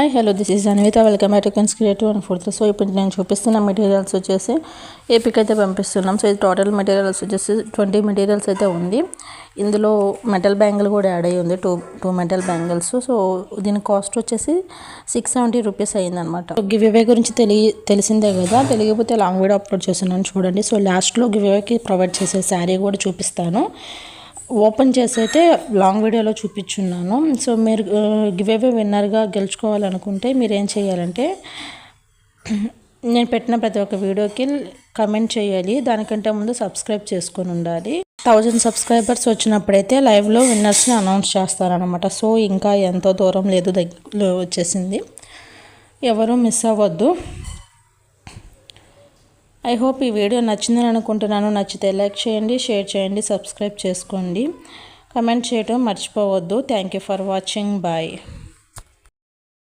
Hi hello this is Anvitha welcome back to Ken's creative and food. So ఇప్పుడు నేను చూపిస్తున్న materials వచ్చేసి ఏపీకి అయితే పంపిస్తున్నాం. సో ఇది టోటల్ మెటీరియల్స్ వచ్చేసి 20 మెటీరియల్స్ అయితే ఉంది. ఇందులో మెటల్ బ్యాంగిల్ కూడా యాడ్ అయ్యి ఉంది, టూ మెటల్ బ్యాంగిల్స్. సో దీని కాస్ట్ వచ్చేసి 670 రూపీస్ అయ్యిందనమాట. గివ్ అవే గురించి తెలిసిందే కదా, తెలియకపోతే లాంగ్ వీడియో అప్లోడ్ చేస్తున్నాను చూడండి. సో లాస్ట్లో గివ్ అవేకి ప్రొవైడ్ చేసే శారీ కూడా చూపిస్తాను. ఓపెన్ చేసి అయితే లాంగ్ వీడియోలో చూపించున్నాను. సో మీరు గివ్ అవే విన్నర్గా గెలుచుకోవాలనుకుంటే మీరు ఏం చేయాలంటే, నేను పెట్టిన ప్రతి ఒక్క వీడియోకి కమెంట్ చేయాలి. దానికంటే ముందు సబ్స్క్రైబ్ చేసుకొని ఉండాలి. 1000 సబ్స్క్రైబర్స్ వచ్చినప్పుడైతే లైవ్లో విన్నర్స్ని అనౌన్స్ చేస్తారనమాట. సో ఇంకా ఎంతో దూరం లేదు, దగ్గరలో వచ్చేసింది. ఎవరు మిస్ అవ్వద్దు. ఐ హోప్ ఈ వీడియో నచ్చిందని అనుకుంటున్నాను. నచ్చితే లైక్ చేయండి, షేర్ చేయండి, సబ్స్క్రైబ్ చేసుకోండి, కమెంట్ చేయడం మర్చిపోవద్దు. Thank you for watching. Bye.